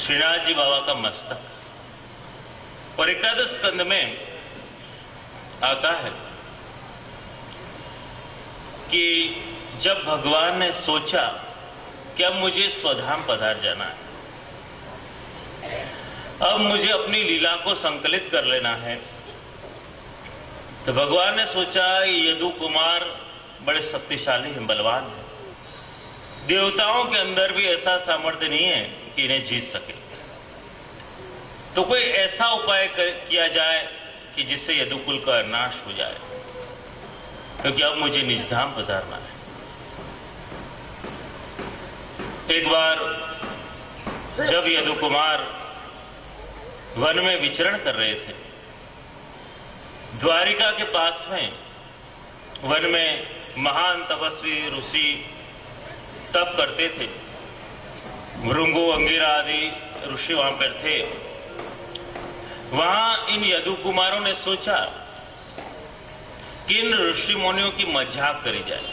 श्रीनाथ जी बाबा का मस्तक, और एकादश स्कंद में आता है कि जब भगवान ने सोचा कि अब मुझे स्वधाम पधार जाना है, अब मुझे अपनी लीला को संकलित कर लेना है, तो भगवान ने सोचा यदु कुमार बड़े शक्तिशाली हैं, बलवान हैं, देवताओं के अंदर भी ऐसा सामर्थ्य नहीं है कि इन्हें जीत सके, तो कोई ऐसा उपाय किया जाए कि जिससे यदुकुल का नाश हो जाए, क्योंकि अब मुझे निजधाम पधारना है। एक बार जब यदु कुमार वन में विचरण कर रहे थे, द्वारिका के पास में वन में महान तपस्वी ऋषि तप करते थे, भृंगु अंगिरा आदि ऋषि वहां पर थे। वहां इन यदु कुमारों ने सोचा कि इन ऋषि मुनियों की मजाक करी जाए।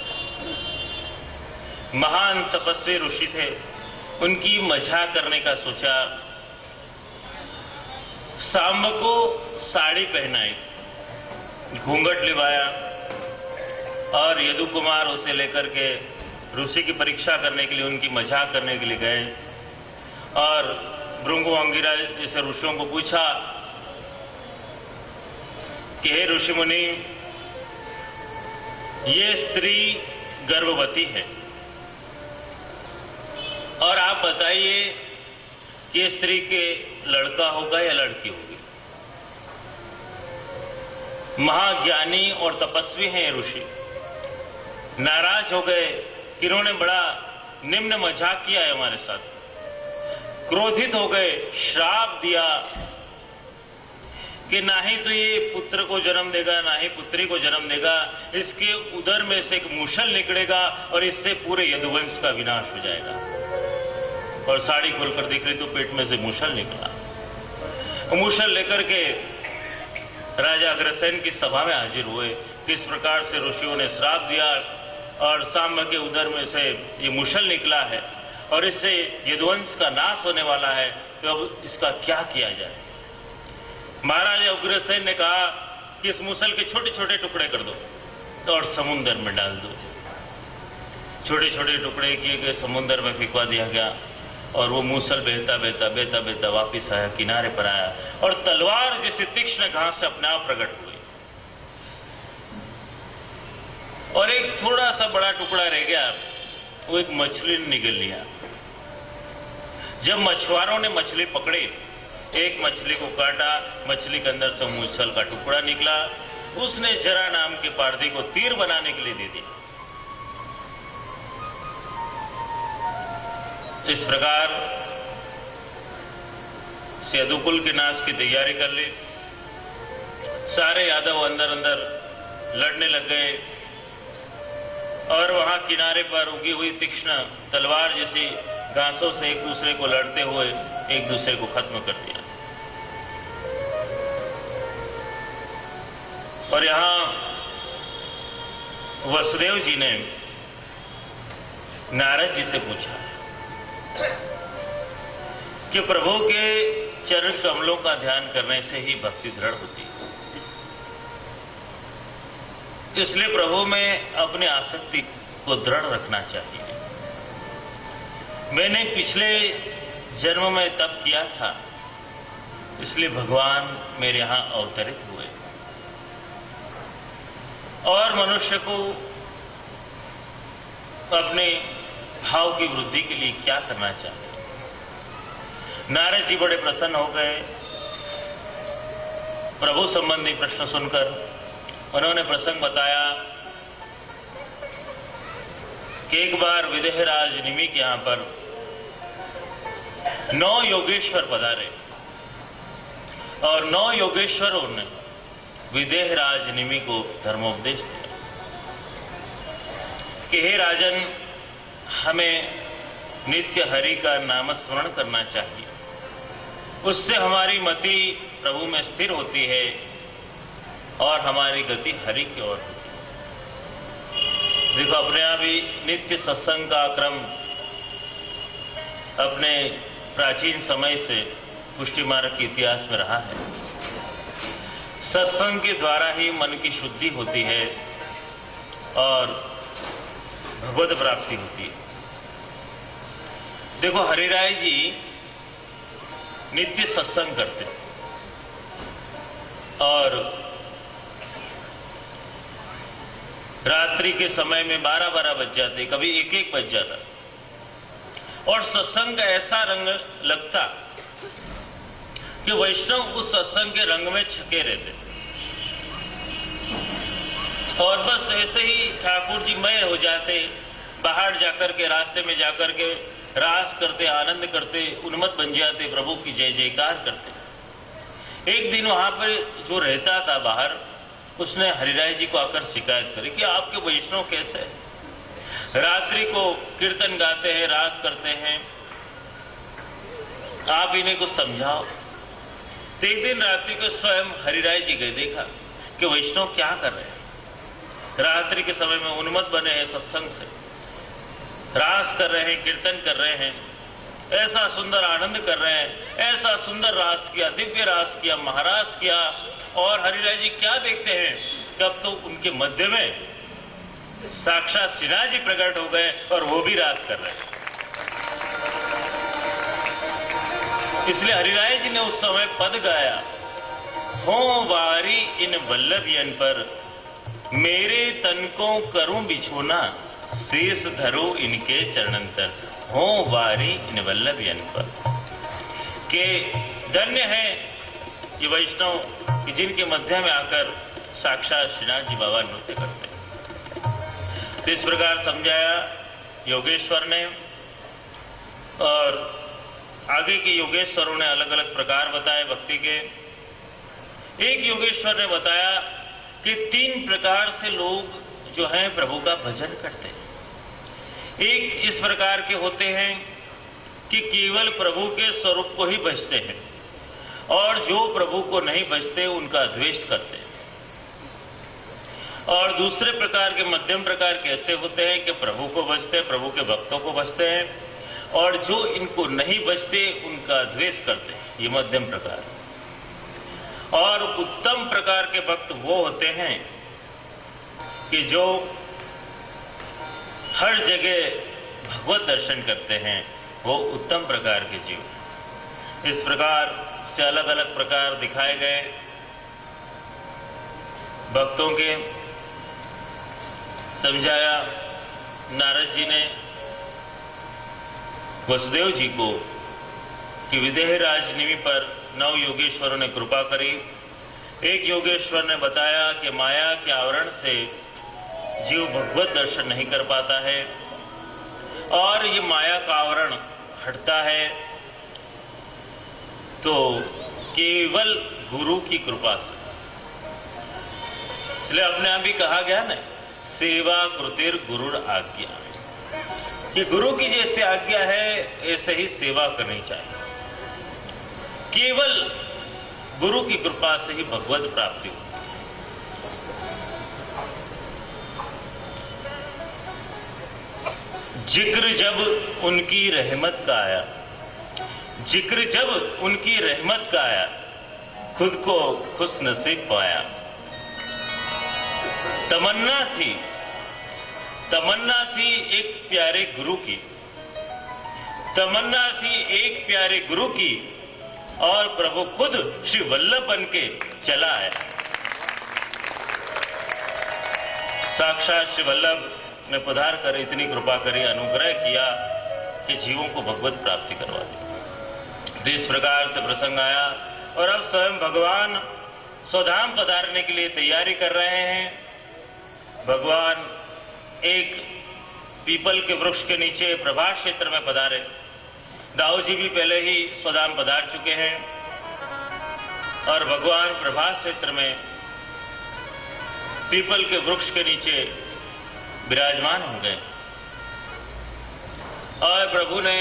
महान तपस्वी ऋषि थे, उनकी मजाक करने का सोचा। सांब को साड़ी पहनाई, घूंघट लिवाया, और यदु कुमार उसे लेकर के ऋषि की परीक्षा करने के लिए, उनकी मजाक करने के लिए गए, और भृंगु अंगिरा जैसे ऋषियों को पूछा कि हे ऋषि मुनि, ये स्त्री गर्भवती है, और आप बताइए कि ये स्त्री के लड़का होगा या लड़की होगी। महाज्ञानी और तपस्वी हैं ऋषि, नाराज हो गए कि इन्होंने बड़ा निम्न मजाक किया है हमारे साथ। क्रोधित हो गए, श्राप दिया कि ना ही तो ये पुत्र को जन्म देगा, ना ही पुत्री को जन्म देगा, इसके उदर में से एक मूषल निकलेगा और इससे पूरे यदुवंश का विनाश हो जाएगा। और साड़ी खोलकर देख रही तो पेट में से मूषल निकला। मूषल लेकर के राजा अग्रसेन की सभा में हाजिर हुए। किस प्रकार से ऋषियों ने श्राप दिया और सांब के उदर में से ये मूषल निकला है और इससे यदुवंश का नाश होने वाला है, तो अब इसका क्या किया जाए। महाराजा उग्रसेन ने कहा कि इस मूसल के छोटे छोटे टुकड़े कर दो और समुद्र में डाल दो। छोटे छोटे टुकड़े किए गए, समुद्र में फिकवा दिया गया, और वो मूसल बहता बहता बहता बहता वापिस आया, किनारे पर आया, और तलवार जैसी तीक्ष्ण घास से अपने आप प्रकट हुई, और एक थोड़ा सा बड़ा टुकड़ा रह गया, वो एक मछली ने निगल लिया। जब मछुआरों ने मछली पकड़ी, एक मछली को काटा, मछली के अंदर से मूसल का टुकड़ा निकला, उसने जरा नाम के पारधी को तीर बनाने के लिए दे दिया। इस प्रकार से यदुकुल के नाश की तैयारी कर ली। सारे यादव अंदर अंदर लड़ने लग गए, और वहां किनारे पर उगी हुई तीक्ष्ण तलवार जैसी घासों से एक दूसरे को लड़ते हुए एक दूसरे को खत्म कर दिया। और यहां वसुदेव जी ने नारद जी से पूछा कि प्रभु के चरण कमलों का ध्यान करने से ही भक्ति दृढ़ होती है, इसलिए प्रभु में अपनी आसक्ति को दृढ़ रखना चाहिए। मैंने पिछले जन्म में तप किया था, इसलिए भगवान मेरे यहां अवतरित हुए, और मनुष्य को अपने भाव की वृद्धि के लिए क्या करना चाहिए। नारद जी बड़े प्रसन्न हो गए। प्रभु संबंधी प्रश्न सुनकर उन्होंने प्रसंग बताया कि एक बार विदेहराज निमि के यहां पर 9 योगेश्वर पधारे, और 9 योगेश्वरों ने विदेहराज निमि को धर्मोपदेश दिया कि हे राजन, हमें नित्य हरि का नाम स्मरण करना चाहिए, उससे हमारी मति प्रभु में स्थिर होती है और हमारी गति हरि की ओर होती है। देखो, अपने आप ही नित्य सत्संग का क्रम अपने प्राचीन समय से पुष्टि मार्ग के इतिहास में रहा है। सत्संग के द्वारा ही मन की शुद्धि होती है और भगवत प्राप्ति होती है। देखो, हरिराय जी नित्य सत्संग करते और रात्रि के समय में 12-12 बज जाते, कभी 1-1 बज जाता, और सत्संग का ऐसा रंग लगता कि वैष्णव उस सत्संग के रंग में छके रहते और बस ऐसे ही ठाकुर जी मय हो जाते, बाहर जाकर के, रास्ते में जाकर के रास करते, आनंद करते, उन्मत्त बन जाते, प्रभु की जय जयकार करते। एक दिन वहां पर जो रहता था बाहर, उसने हरिराय जी को आकर शिकायत करी कि आपके वैष्णव कैसे हैं? रात्रि को कीर्तन गाते हैं, रास करते हैं, आप इन्हें कुछ समझाओ। तो एक दिन रात्रि को स्वयं हरिराय जी गए, देखा कि वैष्णव क्या कर रहे हैं। रात्रि के समय में उन्मत्त बने हैं, सत्संग से रास कर रहे हैं, कीर्तन कर रहे हैं, ऐसा सुंदर आनंद कर रहे हैं, ऐसा सुंदर रास किया, दिव्य रास किया, महारास किया। और हरिराय जी क्या देखते हैं, कब तो उनके मध्य में साक्षात सिन्हा जी प्रकट हो गए और वो भी रास कर रहे हैं। इसलिए हरिराय जी ने उस समय पद गाया, हो वारी इन वल्लभियन पर, मेरे तन को करूं बिछोना, शेष धरो इनके चरणंतर। हो वारी इन वल्लभियन पर, के धन्य है ये वैष्णव कि जिनके मध्य में आकर साक्षात श्रीनाथ जी बाबा नृत्य करते हैं। तो इस प्रकार समझाया योगेश्वर ने, और आगे के योगेश्वरों ने अलग अलग प्रकार बताए भक्ति के। एक योगेश्वर ने बताया कि 3 प्रकार से लोग जो हैं प्रभु का भजन करते हैं। एक इस प्रकार के होते हैं कि केवल प्रभु के स्वरूप को ही भजते हैं, और जो प्रभु को नहीं भजते उनका द्वेष करते हैं। और दूसरे प्रकार के, मध्यम प्रकार के ऐसे होते हैं कि प्रभु को भजते हैं, प्रभु के भक्तों को भजते हैं, और जो इनको नहीं भजते उनका द्वेष करते हैं, ये मध्यम प्रकार। और उत्तम प्रकार के भक्त वो होते हैं कि जो हर जगह भगवत दर्शन करते हैं, वो उत्तम प्रकार के जीव। इस प्रकार से अलग अलग प्रकार दिखाए गए भक्तों के। समझाया नारद जी ने वसुदेव जी को कि विदेह राजनिमि पर 9 योगेश्वरों ने कृपा करी। एक योगेश्वर ने बताया कि माया के आवरण से जीव भगवत दर्शन नहीं कर पाता है, और ये माया का आवरण हटता है तो केवल गुरु की कृपा से। इसलिए अपने आप ही कहा गया ना, सेवा कृतिर गुरुर आज्ञा, कि गुरु की जैसे आज्ञा है ऐसे ही सेवा करनी चाहिए। केवल गुरु की कृपा से ही भगवत प्राप्ति होती है। जिक्र जब उनकी रहमत का आया, जिक्र जब उनकी रहमत का आया, खुद को खुश नसीब पाया। तमन्ना थी एक प्यारे गुरु की, तमन्ना थी एक प्यारे गुरु की, और प्रभु खुद श्री वल्लभ बन के चला आया। साक्षात श्री वल्लभ ने पधार कर इतनी कृपा करी, अनुग्रह किया कि जीवों को भगवत प्राप्ति करवा दी। इस प्रकार से प्रसंग आया, और अब स्वयं भगवान स्वधाम पधारने के लिए तैयारी कर रहे हैं। भगवान एक पीपल के वृक्ष के नीचे प्रभास क्षेत्र में पधारे। दाऊ जी भी पहले ही स्वधाम पधार चुके हैं, और भगवान प्रभास क्षेत्र में पीपल के वृक्ष के नीचे विराजमान हो गए। और प्रभु ने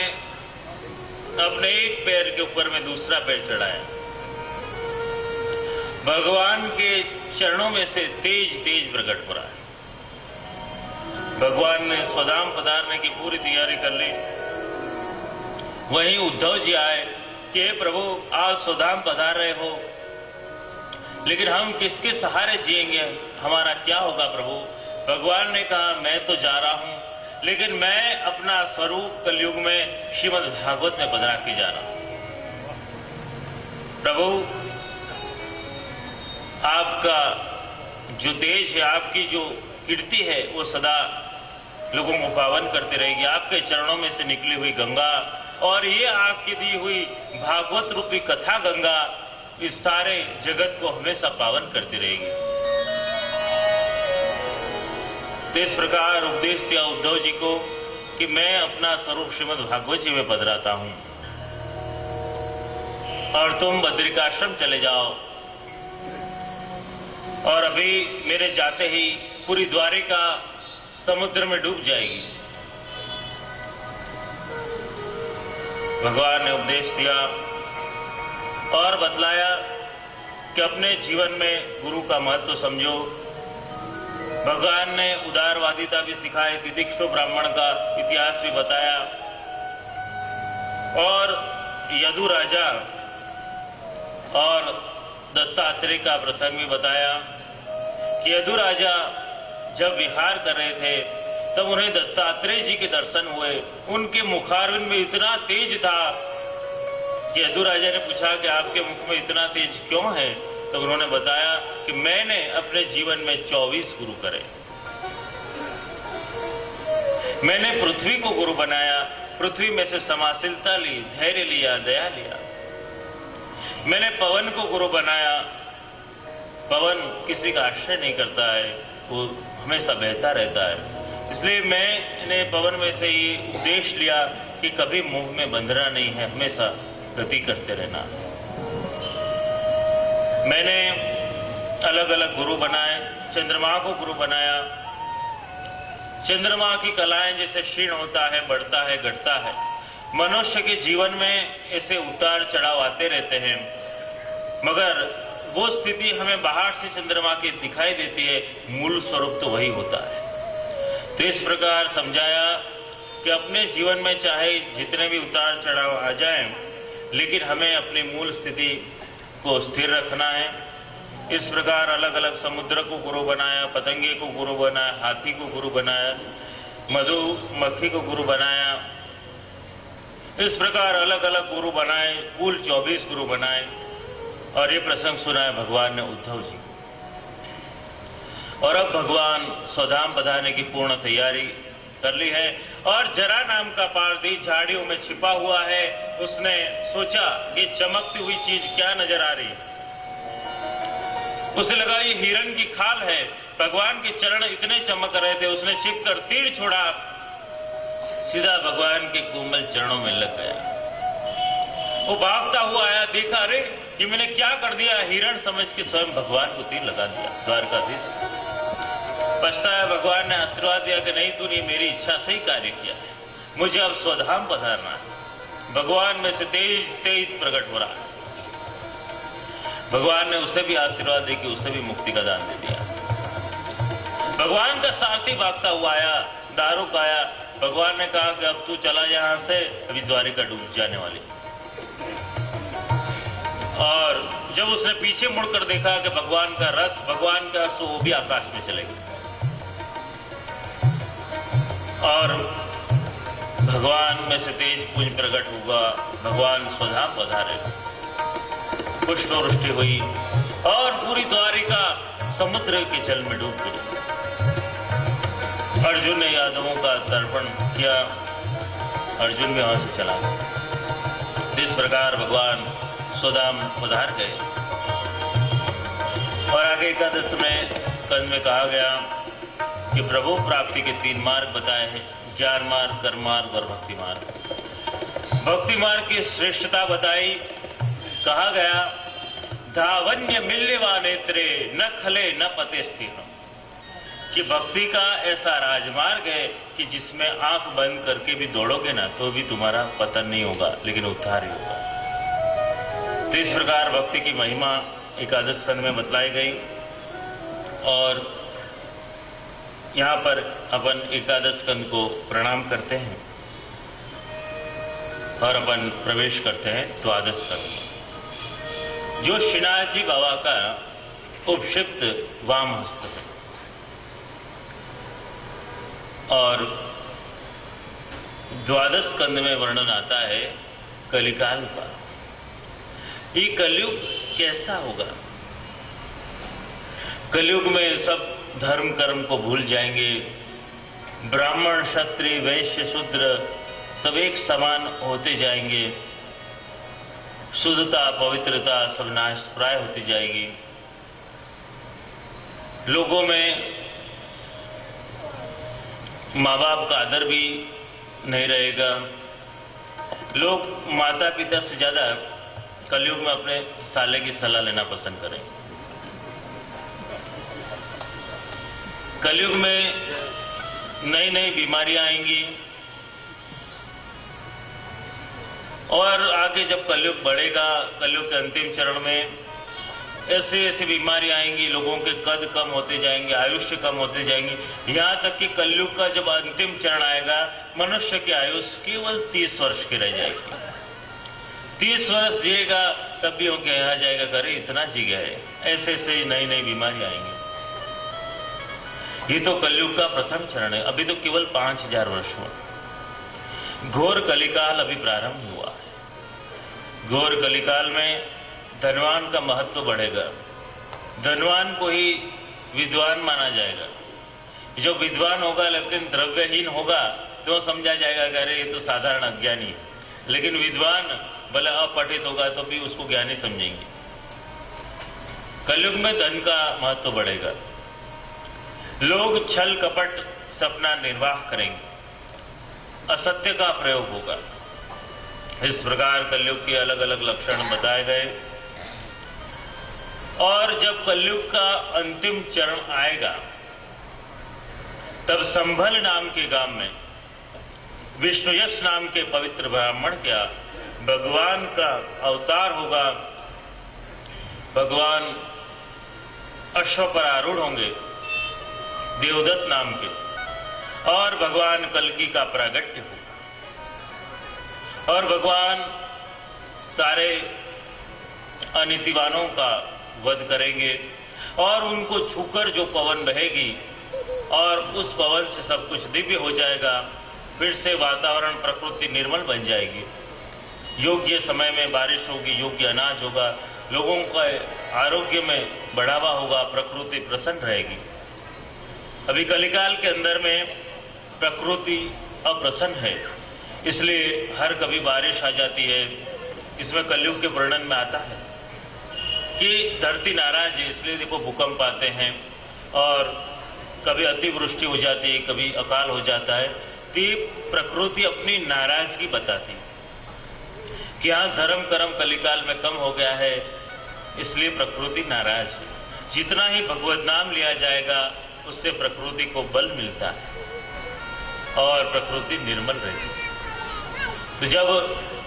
अपने एक पैर के ऊपर में दूसरा पैर चढ़ाया। भगवान के चरणों में से तेज तेज प्रकट हो रहा है। भगवान ने स्वधाम पधारने की पूरी तैयारी कर ली। वहीं उद्धव जी आए कि हे प्रभु आज स्वधाम पधार रहे हो, लेकिन हम किसके सहारे जिएंगे, हमारा क्या होगा प्रभु। भगवान ने कहा मैं तो जा रहा हूं, लेकिन मैं अपना स्वरूप कलयुग में श्रीमद् भागवत में बदला के जा रहा हूं। प्रभु आपका जो तेज है, आपकी जो कीर्ति है, वो सदा लोगों को पावन करते रहेगी। आपके चरणों में से निकली हुई गंगा और ये आपकी दी हुई भागवत रूपी कथा गंगा इस सारे जगत को हमेशा पावन करती रहेगी। तो इस प्रकार उपदेश दिया उद्धव जी को कि मैं अपना स्वरूप श्रीमद् भागवत जी में पधराता हूं और तुम बद्रिकाश्रम चले जाओ, और अभी मेरे जाते ही पूरी द्वारिका समुद्र में डूब जाएगी। भगवान ने उपदेश दिया और बतलाया कि अपने जीवन में गुरु का महत्व समझो। भगवान ने उदारवादिता भी सिखाई, तितिक्षु ब्राह्मण का इतिहास भी बताया और यदु राजा और दत्तात्रेय का प्रसंग भी बताया कि यदु राजा जब विहार कर रहे थे तब उन्हें दत्तात्रेय जी के दर्शन हुए। उनके मुखारविंद में इतना तेज था कि यदु राजा ने पूछा कि आपके मुख में इतना तेज क्यों है, तो उन्होंने बताया कि मैंने अपने जीवन में 24 गुरु करे। मैंने पृथ्वी को गुरु बनाया, पृथ्वी में से समाशीलता ली, धैर्य लिया, दया लिया। मैंने पवन को गुरु बनाया, पवन किसी का आश्रय नहीं करता है, वो हमेशा बहता रहता है। इसलिए मैंने पवन में से ये उपदेश लिया कि कभी मुंह में बंधना नहीं है, हमेशा गति करते रहना। मैंने अलग अलग गुरु बनाए, चंद्रमा को गुरु बनाया। चंद्रमा की कलाएं जैसे क्षीण होता है, बढ़ता है, घटता है। मनुष्य के जीवन में ऐसे उतार चढ़ाव आते रहते हैं, मगर वो स्थिति हमें बाहर से चंद्रमा की दिखाई देती है, मूल स्वरूप तो वही होता है। तो इस प्रकार समझाया कि अपने जीवन में चाहे जितने भी उतार चढ़ाव आ जाएं, लेकिन हमें अपनी मूल स्थिति को स्थिर रखना है। इस प्रकार अलग अलग समुद्र को गुरु बनाया, पतंगे को गुरु बनाया, हाथी को गुरु बनाया, मधुमक्खी को गुरु बनाया। इस प्रकार अलग अलग गुरु बनाए, कुल 24 गुरु बनाए। और ये प्रसंग सुनाया भगवान ने उद्धव जी। और अब भगवान स्वधाम पधारने की पूर्ण तैयारी कर ली है और जरा नाम का पारधी झाड़ियों में छिपा हुआ है। उसने सोचा ये चमकती हुई चीज क्या नजर आ रही है। उसे लगा ये हिरण की खाल है। भगवान के चरण इतने चमक रहे थे, उसने छिपकर तीर छोड़ा, सीधा भगवान के कोमल चरणों में लग गया। वो भागता हुआ आया, देखा अरे कि मैंने क्या कर दिया। हिरण समझ के स्वयं भगवान को तीर लगा दिया। द्वारकाधीश पछताया। भगवान ने आशीर्वाद दिया कि नहीं, तूने मेरी इच्छा से ही कार्य किया, मुझे अब स्वधाम पधारना है। भगवान में से तेज तेज प्रकट हो रहा है। भगवान ने उसे भी आशीर्वाद दे कि उसे भी मुक्ति का दान दे दिया। भगवान का सारथी भागता हुआ आया, दारुक आया। भगवान ने कहा कि अब तू चला यहां से, अभी द्वारिका डूब जाने वाली। और जब उसने पीछे मुड़कर देखा कि भगवान का रथ, भगवान का अश्व, वो भी आकाश में चले गए। और भगवान में से तेज पुंज प्रकट हुआ। भगवान स्वधाम पधारे, पुष्पवृष्टि हुई और पूरी द्वारिका समुद्र के जल में डूब गई। अर्जुन ने यादवों का तर्पण किया, अर्जुन भी वहां से चला गया। इस प्रकार भगवान स्वधाम पधार गए। और आगे एकादश में कंद में कहा गया कि प्रभु प्राप्ति के 3 मार्ग बताए हैं, ज्ञान मार्ग, कर्म मार्ग और भक्ति मार्ग। भक्ति मार्ग की श्रेष्ठता बताई। कहा गया धावन्य मिल्यवा नेत्रे न खले न पते स्थिर, कि भक्ति का ऐसा राजमार्ग है कि जिसमें आंख बंद करके भी दौड़ोगे ना तो भी तुम्हारा पतन नहीं होगा, लेकिन उद्धार ही होगा। तो इस प्रकार भक्ति की महिमा एकादश स्कंद में बतलाई गई। और यहां पर अपन एकादश स्कंद को प्रणाम करते हैं। और अपन प्रवेश करते हैं द्वादश स्कंध में, जो श्रीनाथ जी बाबा का उपक्षिप्त वाम हस्त है। और द्वादश स्कंध में वर्णन आता है कलिकाल का। ये कलयुग कैसा होगा? कलयुग में सब धर्म कर्म को भूल जाएंगे, ब्राह्मण क्षत्रिय वैश्य शूद्र सब एक समान होते जाएंगे, शुद्धता पवित्रता सब नाश प्राय होती जाएगी। लोगों में माँ बाप का आदर भी नहीं रहेगा। लोग माता पिता से ज्यादा कलयुग में अपने साले की सलाह लेना पसंद करें। कलयुग में नई नई बीमारियां आएंगी और आगे जब कलयुग बढ़ेगा, कलयुग के अंतिम चरण में ऐसी ऐसी बीमारियां आएंगी, लोगों के कद कम होते जाएंगे, आयुष्य कम होते जाएंगी। यहां तक कि कलयुग का जब अंतिम चरण आएगा, मनुष्य की आयुष केवल 30 वर्ष की रह जाएगी। 30 वर्ष जिएगा तब भी कहा जाएगा करे इतना जी गया है। ऐसे ऐसे नई नई बीमारियां आएंगी। ये तो कलयुग का प्रथम चरण है। अभी तो केवल 5000 वर्ष हुआ। घोर कलिकाल अभी प्रारंभ हुआ है। घोर कलिकाल में धनवान का महत्व बढ़ेगा। धनवान को ही विद्वान माना जाएगा। जो विद्वान होगा लेकिन द्रव्यहीन होगा तो समझा जाएगा कि अरे ये तो साधारण अज्ञानी है। लेकिन विद्वान भले अपठित होगा तो भी उसको ज्ञानी समझेंगे। कलयुग में धन का महत्व बढ़ेगा। लोग छल कपट से अपना निर्वाह करेंगे, असत्य का प्रयोग होगा। इस प्रकार कलयुग के अलग अलग लक्षण बताए गए। और जब कलयुग का अंतिम चरण आएगा तब संभल नाम के गांव में विष्णुयश नाम के पवित्र ब्राह्मण का भगवान का अवतार होगा। भगवान अश्व पर आरूढ़ होंगे देवदत्त नाम के, और भगवान कल्कि का प्रागट्य होगा। और भगवान सारे अनीतिवानों का वध करेंगे और उनको छूकर जो पवन बहेगी और उस पवन से सब कुछ दिव्य हो जाएगा। फिर से वातावरण प्रकृति निर्मल बन जाएगी। योग्य समय में बारिश होगी, योग्य अनाज होगा, लोगों का आरोग्य में बढ़ावा होगा, प्रकृति प्रसन्न रहेगी। अभी कलिकाल के अंदर में प्रकृति अप्रसन्न है, इसलिए हर कभी बारिश आ जाती है। इसमें कलयुग के वर्णन में आता है कि धरती नाराज है, इसलिए देखो भूकंप आते हैं और कभी अतिवृष्टि हो जाती है, कभी अकाल हो जाता है। तो ये प्रकृति अपनी नाराजगी बताती है कि यहाँ धर्म कर्म कलिकाल में कम हो गया है, इसलिए प्रकृति नाराज है। जितना ही भगवत नाम लिया जाएगा उससे प्रकृति को बल मिलता है और प्रकृति निर्मल रहती है। तो जब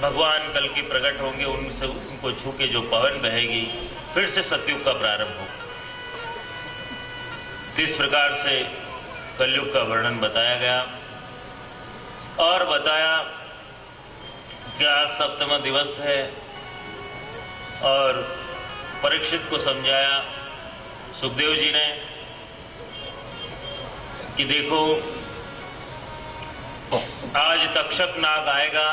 भगवान कल की प्रकट होंगे, उनसे उनको छू के जो पवन बहेगी, फिर से सतयुग का प्रारंभ होगा। इस प्रकार से कलयुग का वर्णन बताया गया और बताया कि आज सप्तम दिवस है और परीक्षित को समझाया सुखदेव जी ने कि देखो आज तक्षक नाग आएगा,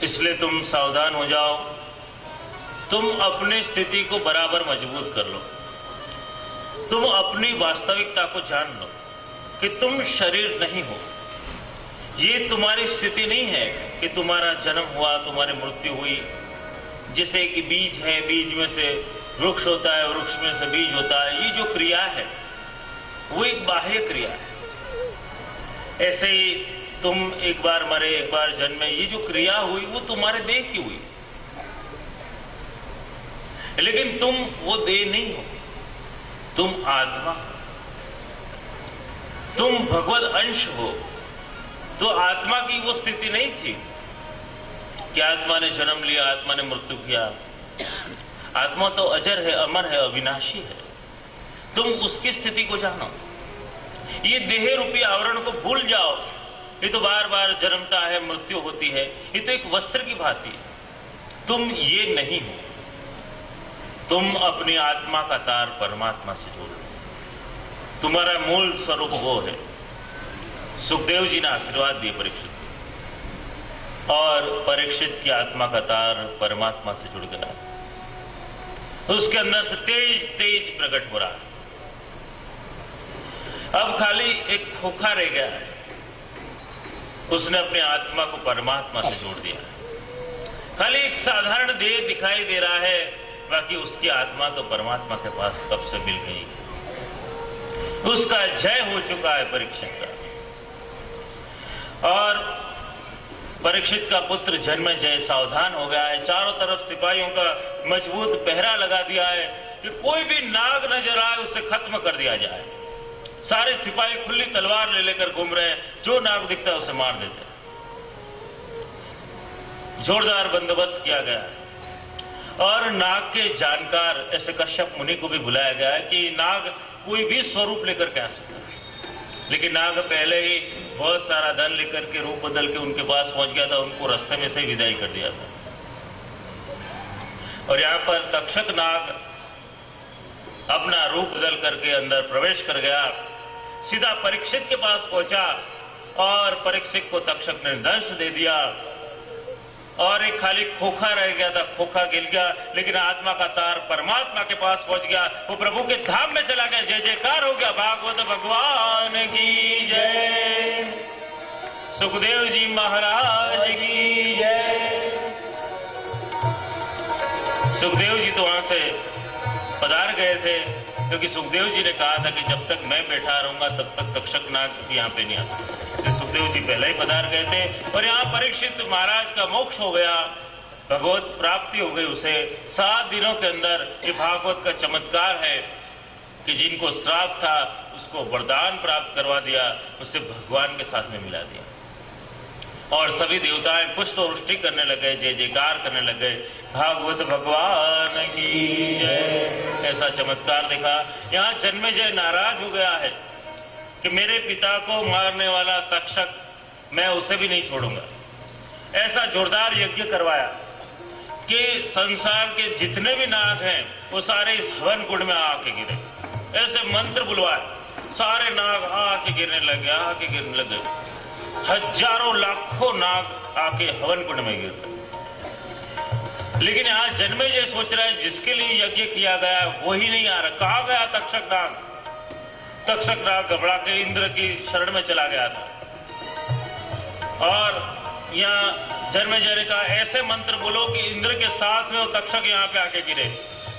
इसलिए तुम सावधान हो जाओ। तुम अपनी स्थिति को बराबर मजबूत कर लो। तुम अपनी वास्तविकता को जान लो कि तुम शरीर नहीं हो। ये तुम्हारी स्थिति नहीं है कि तुम्हारा जन्म हुआ, तुम्हारी मृत्यु हुई। जैसे कि बीज है, बीज में से वृक्ष होता है, वृक्ष में से बीज होता है। ये जो क्रिया है वो एक बाह्य क्रिया है। ऐसे ही तुम एक बार मरे, एक बार जन्मे, ये जो क्रिया हुई वो तुम्हारे देह की हुई, लेकिन तुम वो देह नहीं हो, तुम आत्मा, तुम भगवत अंश हो। तो आत्मा की वो स्थिति नहीं थी कि आत्मा ने जन्म लिया, आत्मा ने मृत्यु किया। आत्मा तो अजर है, अमर है, अविनाशी है। तुम उसकी स्थिति को जानो। ये देह रूपी आवरण को भूल जाओ ये तो बार बार जन्मता है, मृत्यु होती है, ये तो एक वस्त्र की भांति है। तुम ये नहीं हो, तुम अपनी आत्मा का तार परमात्मा से जोड़ लो, तुम्हारा मूल स्वरूप वो है। सुखदेव जी ने आशीर्वाद दिए परीक्षित को, और परीक्षित की आत्मा का तार परमात्मा से जुड़ गया, उसके अंदर से तेज तेज प्रकट हो रहा है। अब खाली एक खोखा रह गया है, उसने अपनी आत्मा को परमात्मा से जोड़ दिया है। खाली एक साधारण देह दिखाई दे रहा है, बाकी उसकी आत्मा तो परमात्मा के पास कब से मिल गई है। उसका जय हो चुका है परीक्षित का, और परीक्षित का पुत्र जन्मेजय सावधान हो गया है। चारों तरफ सिपाहियों का मजबूत पहरा लगा दिया है कि कोई भी नाग नजर आए उसे खत्म कर दिया जाए। सारे सिपाही खुली तलवार ले लेकर घूम रहे हैं, जो नाग दिखता है उसे मार देते हैं। जोरदार बंदोबस्त किया गया है, और नाग के जानकार ऐसे कश्यप मुनि को भी बुलाया गया है कि नाग कोई भी स्वरूप लेकर के आ सकता है। लेकिन नाग पहले ही बहुत सारा धन लेकर के रूप बदल के उनके पास पहुंच गया था, उनको रास्ते में से ही विदाई कर दिया था। और यहां पर तक्षक नाग अपना रूप बदल करके अंदर प्रवेश कर गया, सीधा परीक्षित के पास पहुंचा, और परीक्षित को तक्षक ने दंश दे दिया, और एक खाली खोखा रह गया था, खोखा गिर गया, लेकिन आत्मा का तार परमात्मा के पास पहुंच गया, वो प्रभु के धाम में चला गया। जय जयकार हो गया, भागवत भगवान की जय, सुखदेव जी महाराज की जय। सुखदेव जी तो वहां से पधार गए थे, क्योंकि सुखदेव जी ने कहा था कि जब तक मैं बैठा रहूंगा तब तक तक्षक नाग यहां पे नहीं आता। सुखदेव जी पहले ही पधार गए थे, और यहां परीक्षित महाराज का मोक्ष हो गया, भगवत प्राप्ति हो गई उसे। 7 दिनों के अंदर ये भागवत का चमत्कार है कि जिनको श्राप था उसको वरदान प्राप्त करवा दिया, उससे भगवान के साथ में मिला दिया, और सभी देवताएं पुष्प वृष्टि करने लगे, जय जयकार करने लगे, भागवत भगवान की जय। ऐसा चमत्कार देखा। यहां जन्मेजय नाराज हो गया है कि मेरे पिता को मारने वाला तक्षक, मैं उसे भी नहीं छोड़ूंगा। ऐसा जोरदार यज्ञ करवाया कि संसार के जितने भी नाग हैं वो सारे इस हवन कुंड में आके गिरे। ऐसे मंत्र बुलवाए, सारे नाग आके गिरने लगे, हजारों लाखों नाग आके हवन कुंड में गिर। लेकिन यहां जन्मेजय सोच रहा है जिसके लिए यज्ञ किया गया वो ही नहीं आ रहा। कहां गया तक्षक नाग? तक्षक नाग घबरा के इंद्र की शरण में चला गया था, और यहाँ जन्मेजय ने कहा ऐसे मंत्र बोलो कि इंद्र के साथ में वो तक्षक यहाँ पे आके गिरे,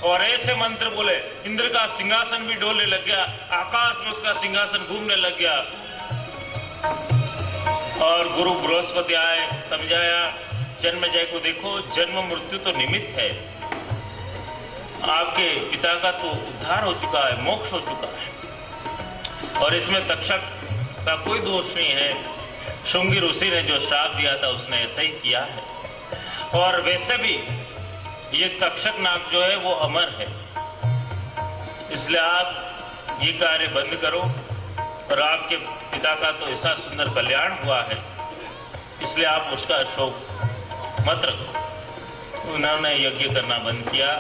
और ऐसे मंत्र बोले इंद्र का सिंहासन भी डोलने लग गया, आकाश में उसका सिंहासन घूमने लग गया। और गुरु बृहस्पति आए, समझाया जन्मेजय को, देखो जन्म मृत्यु तो निमित्त है, आपके पिता का तो उद्धार हो चुका है, मोक्ष हो चुका है, और इसमें तक्षक का कोई दोष नहीं है। शुंगी ऋषि ने जो श्राप दिया था उसने ऐसा ही किया है, और वैसे भी ये तक्षक नाग जो है वो अमर है, इसलिए आप ये कार्य बंद करो, और आपके पिता का तो ऐसा सुंदर कल्याण हुआ है, इसलिए आप उसका शोक मत रखो। उन्होंने यज्ञ करना बंद किया,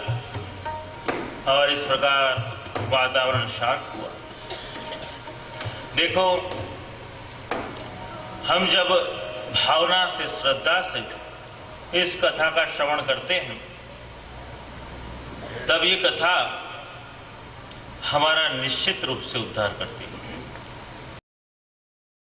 और इस प्रकार वातावरण शांत हुआ। देखो, हम जब भावना से, श्रद्धा से इस कथा का श्रवण करते हैं, तब ये कथा हमारा निश्चित रूप से उद्धार करती है।